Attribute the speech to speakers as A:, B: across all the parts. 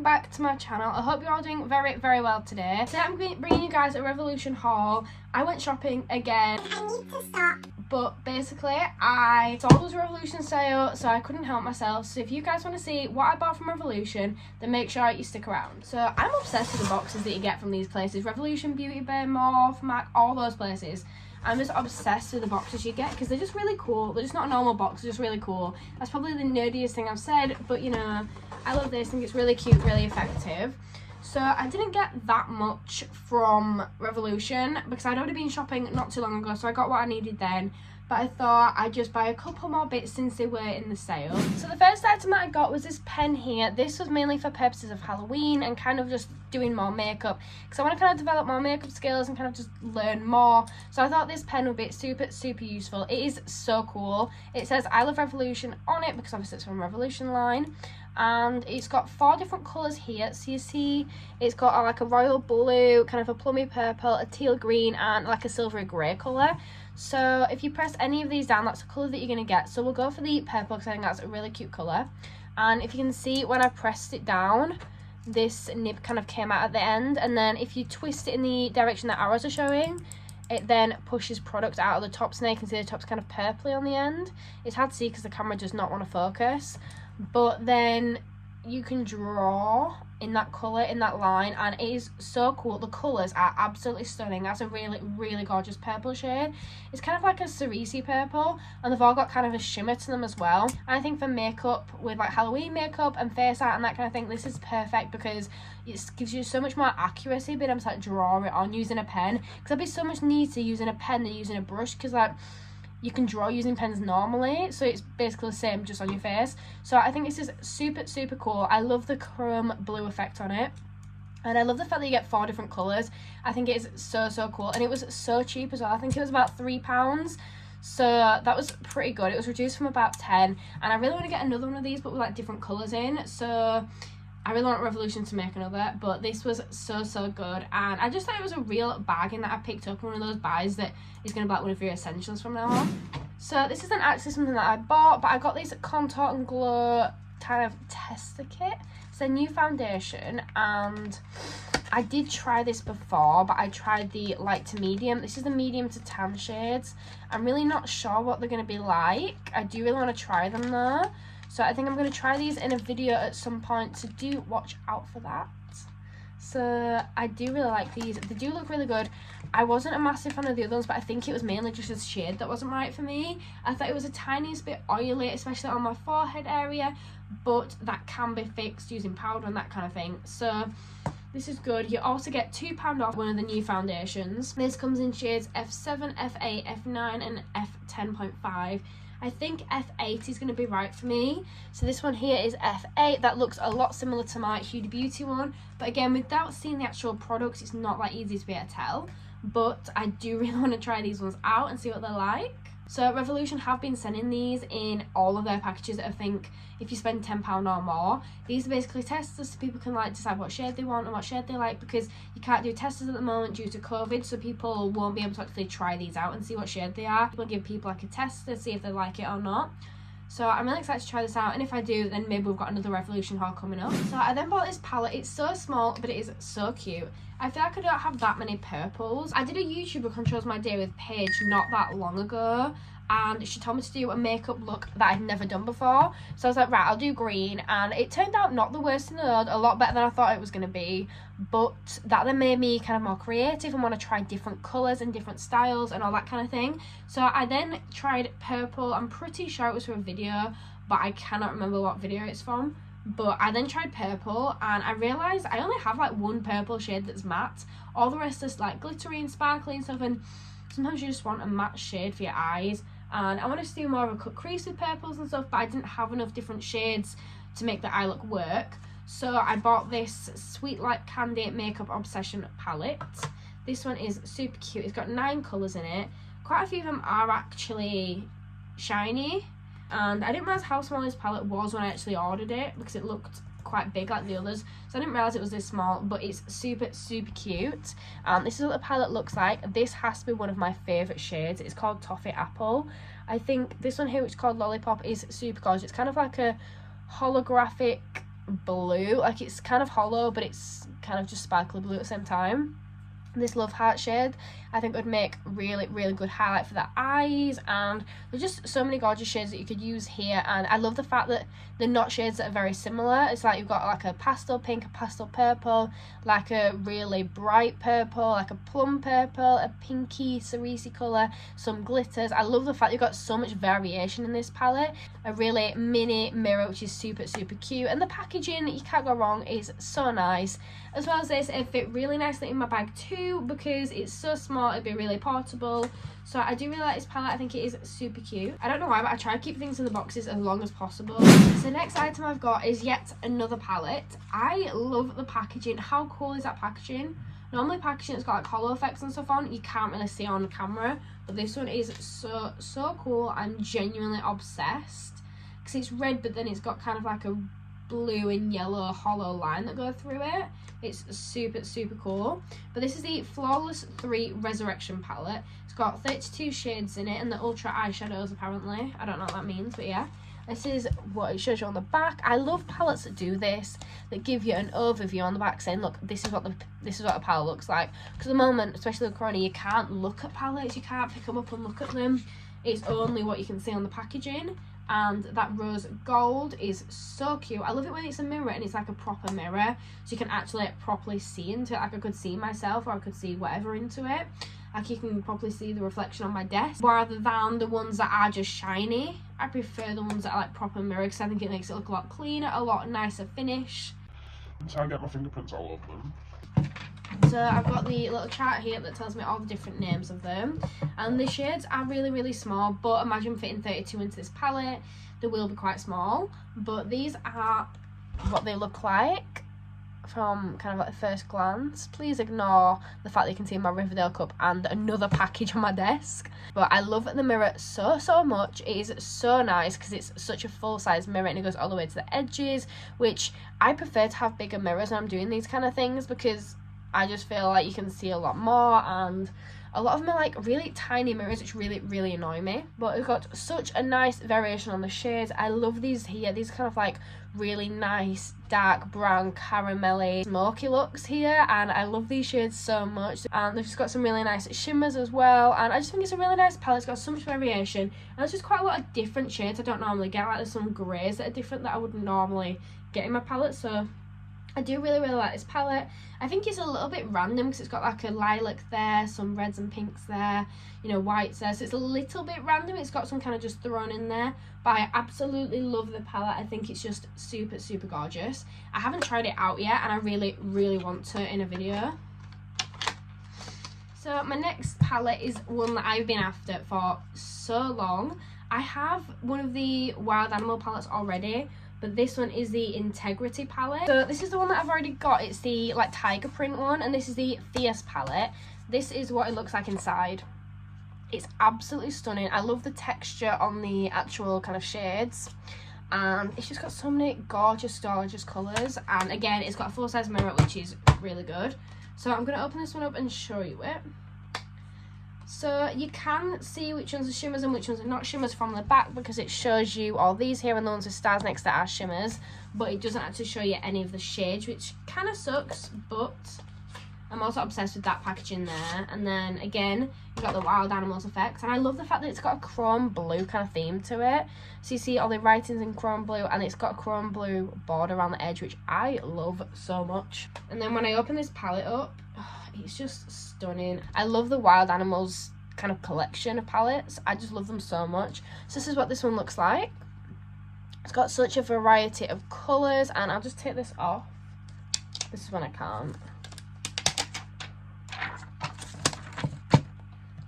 A: welcome back to my channel. I hope you're all doing very, very well today. Today I'm bringing you guys a Revolution haul. I went shopping again.
B: I need to stop.
A: But basically, I saw there was a Revolution sale, so I couldn't help myself. So if you guys want to see what I bought from Revolution, then make sure you stick around. So I'm obsessed with the boxes that you get from these places. Revolution, Beauty Bay, Morph, Mac, all those places. I'm just obsessed with the boxes you get because they're just really cool. They're just not a normal box, they're just really cool. That's probably the nerdiest thing I've said, but you know, I love this. I think it's really cute, really effective. So I didn't get that much from Revolution because I'd already been shopping not too long ago, so I got what I needed then. But I thought I'd just buy a couple more bits since they were in the sale. So the first item that I got was this pen here. This was mainly for purposes of Halloween and kind of just doing more makeup because I want to kind of develop more makeup skills and kind of just learn more. So I thought this pen would be super useful. It is so cool. It says I love Revolution on it because obviously it's from Revolution line. And it's got 4 different colours here. So you see it's got like a royal blue, kind of a plummy purple, a teal green and like a silvery grey colour. So if you press any of these down, that's the colour that you're going to get. So we'll go for the purple because I think that's a really cute colour. And if you can see, when I pressed it down, this nib kind of came out at the end. And then if you twist it in the direction that arrows are showing, it then pushes product out of the top. So now you can see the top's kind of purpley on the end. It's hard to see because the camera does not want to focus. But then you can draw in that colour, in that line, and it is so cool. The colours are absolutely stunning. That's a really gorgeous purple shade. It's kind of like a cerise purple, and they've all got kind of a shimmer to them as well. And I think for makeup, with like Halloween makeup and face art and that kind of thing, this is perfect because it gives you so much more accuracy being able to like draw it on using a pen, because there'd be so much neater using a pen than using a brush, because like you can draw using pens normally, so it's basically the same just on your face. So I think this is super cool. I love the chrome blue effect on it, and I love the fact that you get 4 different colours. I think it is so cool, and it was so cheap as well. I think it was about £3, so that was pretty good. It was reduced from about 10, and I really want to get another one of these but with like different colours in. So I really want Revolution to make another, but this was so good, and I just thought it was a real bargain that I picked up, one of those buys that is going to be like one of your essentials from now on. So this isn't actually something that I bought, but I got this Contour and Glow kind of tester kit. It's a new foundation, and I did try this before, but I tried the light to medium. This is the medium to tan shades. I'm really not sure what they're going to be like. I do really want to try them though. So I think I'm going to try these in a video at some point, so do watch out for that. So I do really like these. They do look really good. I wasn't a massive fan of the other ones, but I think it was mainly just this shade that wasn't right for me. I thought it was a tiniest bit oily, especially on my forehead area, but that can be fixed using powder and that kind of thing. So this is good. You also get £2 off one of the new foundations. This comes in shades F7, F8, F9 and F10.5. I think F8 is going to be right for me. So this one here is F8. That looks a lot similar to my Huda Beauty one. But again, without seeing the actual products, it's not that easy to be able to tell. But I do really want to try these ones out and see what they're like. So Revolution have been sending these in all of their packages. I think if you spend £10 or more, these are basically testers so people can like decide what shade they want and what shade they like, because you can't do testers at the moment due to COVID, so people won't be able to actually try these out and see what shade they are. We'll give people like a test to see if they like it or not. So I'm really excited to try this out, and if I do, then maybe we've got another Revolution haul coming up. So I then bought this palette. It's so small, but it is so cute. I feel like I don't have that many purples. I did a YouTuber Controls My Day with Paige not that long ago, and she told me to do a makeup look that I'd never done before. So I was like, right, I'll do green, and it turned out not the worst in the world, a lot better than I thought it was going to be, but that then made me kind of more creative and want to try different colours and different styles and all that kind of thing. So I then tried purple. I'm pretty sure it was for a video, but I cannot remember what video it's from. But I then tried purple, and I realised I only have like one purple shade that's matte. All the rest is like glittery and sparkly and stuff, and sometimes you just want a matte shade for your eyes. And I wanted to do more of a cut crease with purples and stuff, but I didn't have enough different shades to make the eye look work. So I bought this Sweet Like Candy Makeup Obsession palette. This one is super cute. It's got 9 colours in it. Quite a few of them are actually shiny, and I didn't realise how small this palette was when I actually ordered it, because it looked quite big like the others, so I didn't realise it was this small, but it's super cute. This is what the palette looks like. This has to be one of my favourite shades. It's called Toffee Apple. I think this one here, which is called Lollipop, is super gorgeous. It's kind of like a holographic blue. Like, it's kind of hollow, but it's kind of just sparkly blue at the same time. This Love Heart shade I think would make really good highlight for the eyes, and there's just so many gorgeous shades that you could use here. And I love the fact that they're not shades that are very similar. It's like you've got like a pastel pink, a pastel purple, like a really bright purple, like a plum purple, a pinky cerise colour, some glitters. I love the fact you've got so much variation in this palette. A really mini mirror, which is super cute, and the packaging, you can't go wrong, is so nice. As well as this, it fit really nicely in my bag too, because it's so small, it'd be really portable. So I do really like this palette. I think it is super cute. I don't know why, but I try to keep things in the boxes as long as possible. So the next item I've got is yet another palette. I love the packaging. How cool is that packaging? Normally packaging that's got like hollow effects and stuff on, you can't really see on camera, but this one is so cool. I'm genuinely obsessed because it's red, but then it's got kind of like a blue and yellow hollow line that go through it. It's super cool. But this is the Flawless 3 Resurrection palette. It's got 32 shades in it, and the ultra eyeshadows apparently. I don't know what that means, but yeah. This is what it shows you on the back. I love palettes that do this, that give you an overview on the back saying, look, this is what the palette looks like. Because at the moment, especially with Corona, you can't look at palettes, you can't pick them up and look at them. It's only what you can see on the packaging. And that rose gold is so cute. I love it when it's a mirror and it's like a proper mirror, so you can actually like, properly see into it. Like I could see myself, or I could see whatever into it. Like you can properly see the reflection on my desk, rather than the ones that are just shiny. I prefer the ones that are like proper mirror, because I think it makes it look a lot cleaner, a lot nicer finish.
B: So I get my fingerprints all over them.
A: So I've got the little chart here that tells me all the different names of them, and the shades are really small, but imagine fitting 32 into this palette. They will be quite small, but these are what they look like from kind of like the first glance. Please ignore the fact that you can see my Riverdale cup and another package on my desk. But I love the mirror so much. It is so nice because it's such a full-size mirror, and it goes all the way to the edges, which I prefer to have bigger mirrors when I'm doing these kind of things, because I just feel like you can see a lot more, and a lot of them are like really tiny mirrors, which really annoy me. But it's got such a nice variation on the shades. I love these here. These kind of like really nice dark brown caramelly smoky looks here, and I love these shades so much. And they've just got some really nice shimmers as well, and I just think it's a really nice palette. It's got so much variation, and there's just quite a lot of different shades I don't normally get. Like there's some greys that are different that I wouldn't normally get in my palette, so I do really like this palette. I think it's a little bit random because it's got like a lilac there, some reds and pinks there, you know, whites there, so it's a little bit random. It's got some kind of just thrown in there, but I absolutely love the palette. I think it's just super gorgeous. I haven't tried it out yet, and I really want to in a video. So my next palette is one that I've been after for so long. I have one of the Wild Animal palettes already, but this one is the Integrity palette. So this is the one that I've already got. It's the like tiger print one, and this is the Fierce palette. This is what it looks like inside. It's absolutely stunning. I love the texture on the actual kind of shades, and it's just got so many gorgeous colours. And again, it's got a full-size mirror, which is really good. So I'm going to open this one up and show you it. So you can see which ones are shimmers and which ones are not shimmers from the back, because it shows you all these here and the ones with stars next to are shimmers, but it doesn't actually show you any of the shades, which kind of sucks. But I'm also obsessed with that packaging there. And then again, you've got the Wild Animals effect, and I love the fact that it's got a chrome blue kind of theme to it. So you see all the writings in chrome blue, and it's got a chrome blue border around the edge, which I love so much. And then when I open this palette up, it's just stunning. I love the Wild Animals kind of collection of palettes. I just love them so much. So this is what this one looks like. It's got such a variety of colours, and I'll just take this off. This is when I can't.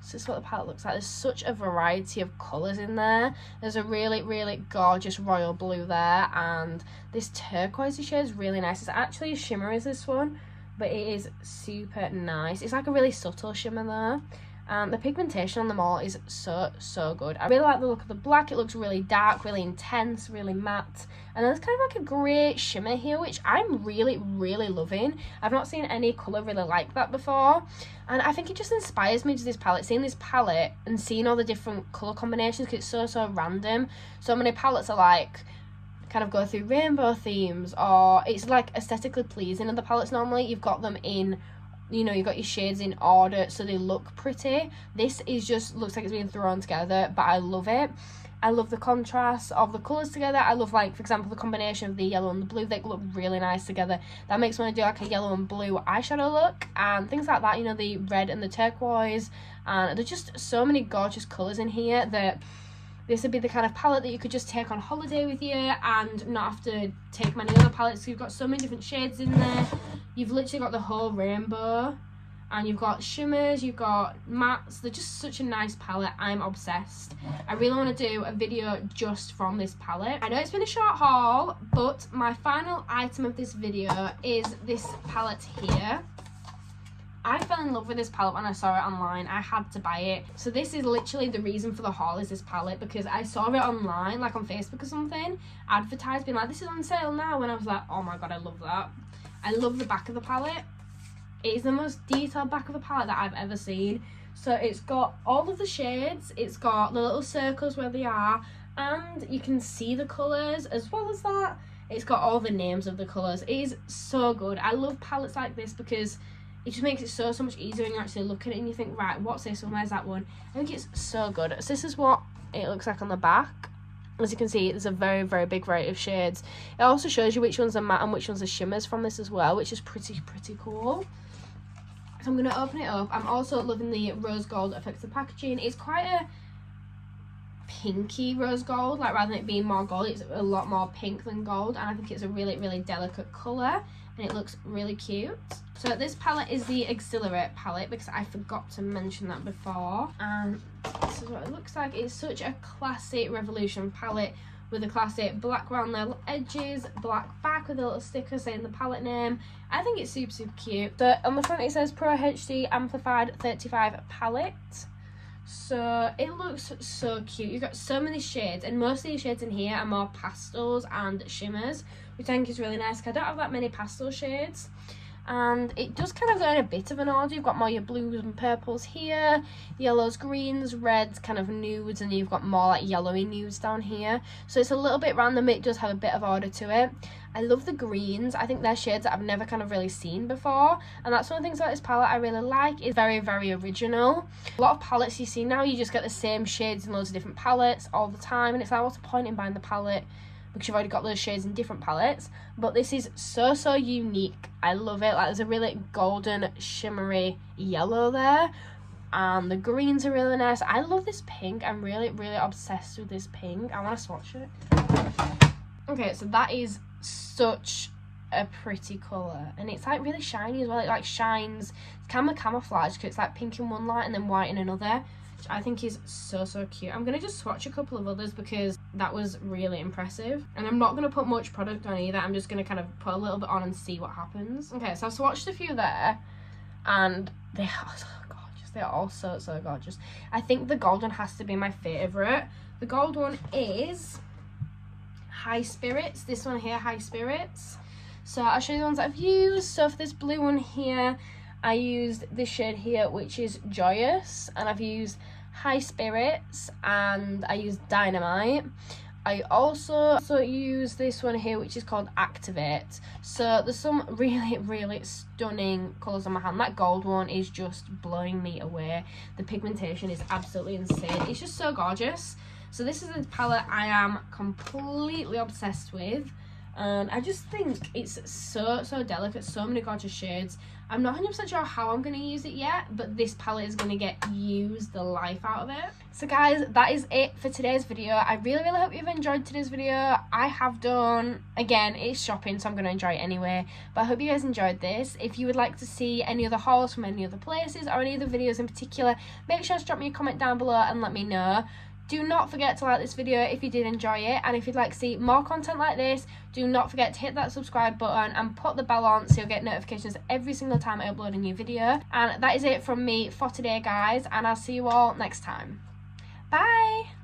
A: So this is what the palette looks like. There's such a variety of colours in there. There's a really gorgeous royal blue there, and this turquoisey shade is really nice. It's actually a shimmer, is this one, but it is super nice. It's like a really subtle shimmer there. The pigmentation on them all is so good. I really like the look of the black. It looks really dark, really intense, really matte. And there's kind of like a grey shimmer here, which I'm really loving. I've not seen any colour really like that before. And I think it just inspires me to this palette. Seeing this palette and seeing all the different colour combinations, because it's so random. So many palettes are like kind of go through rainbow themes, or it's like aesthetically pleasing. And the palettes normally you've got them in, you know, you've got your shades in order so they look pretty. This is just looks like it's being thrown together, but I love it. I love the contrast of the colours together. I love, like, for example, the combination of the yellow and the blue. They look really nice together. That makes me want to do like a yellow and blue eyeshadow look and things like that, you know, the red and the turquoise. And there's just so many gorgeous colours in here that this would be the kind of palette that you could just take on holiday with you and not have to take many other palettes. So you've got so many different shades in there. You've literally got the whole rainbow. And you've got shimmers, you've got mattes. They're just such a nice palette. I'm obsessed. I really want to do a video just from this palette. I know it's been a short haul, but my final item of this video is this palette here. I fell in love with this palette when I saw it online. I had to buy it. So this is literally the reason for the haul, is this palette, because I saw it online, like on Facebook or something, advertised, being like, this is on sale now. And I was like, oh my god, I love that. I love the back of the palette. It is the most detailed back of a palette that I've ever seen. So it's got all of the shades, it's got the little circles where they are, and you can see the colours as well as that. It's got all the names of the colours. It is so good. I love palettes like this because it just makes it so much easier when you're actually looking at it and you think, right, what's this and where's that one? I think it's so good. So this is what it looks like on the back. As you can see, there's a very, very big variety of shades. It also shows you which ones are matte and which ones are shimmers from this as well, which is pretty cool. So I'm going to open it up. I'm also loving the rose gold effects of packaging. It's quite a pinky rose gold, like rather than it being more gold, it's a lot more pink than gold, and I think it's a really, really delicate colour, and it looks really cute. So this palette is the Exhilarate palette, because I forgot to mention that before, and this is what it looks like. It's such a classic Revolution palette with the classic black round little edges, black back with a little sticker saying the palette name. I think it's super cute. So on the front it says Pro HD Amplified 35 palette. So it looks so cute. You've got so many shades, and most of these shades in here are more pastels and shimmers, which I think is really nice because I don't have that many pastel shades. And it does kind of go in a bit of an order. You've got more your blues and purples here, yellows, greens, reds, kind of nudes, and you've got more like yellowy nudes down here. So it's a little bit random, but it does have a bit of order to it. I love the greens. I think they're shades that I've never kind of really seen before, and that's one of the things about this palette I really like. It's very, very original. A lot of palettes you see now, you just get the same shades in loads of different palettes all the time, and it's like, what's the point in buying the palette because you've already got those shades in different palettes? But this is so unique. I love it. Like, there's a really golden shimmery yellow there, and the greens are really nice. I love this pink. I'm really obsessed with this pink. I want to swatch it. Okay, so that is such a pretty colour, and it's like really shiny as well. It like shines. It's kind of camouflage because it's like pink in one light and then white in another, which I think is so cute. I'm gonna just swatch a couple of others because that was really impressive, and I'm not gonna put much product on either. I'm just gonna kind of put a little bit on and see what happens. Okay, so I've swatched a few there, and they are so gorgeous. They're all so gorgeous. I think the gold one has to be my favourite. The gold one is High Spirits. This one here, High Spirits. So I'll show you the ones that I've used. So for this blue one here, I used this shade here, which is Joyous, and I've used High Spirits, and I used Dynamite. I also use this one here, which is called Activate. So there's some really stunning colours on my hand. That gold one is just blowing me away. The pigmentation is absolutely insane. It's just so gorgeous. So this is a palette I am completely obsessed with, and I just think it's so delicate, so many gorgeous shades. I'm not 100% sure how I'm going to use it yet, but this palette is going to get used the life out of it. So guys, that is it for today's video. I really hope you've enjoyed today's video. I have done, again, it's shopping, so I'm going to enjoy it anyway, but I hope you guys enjoyed this. If you would like to see any other hauls from any other places or any other videos in particular, make sure to drop me a comment down below and let me know. Do not forget to like this video if you did enjoy it, and if you'd like to see more content like this, do not forget to hit that subscribe button and put the bell on so you'll get notifications every single time I upload a new video. And that is it from me for today, guys, and I'll see you all next time. Bye!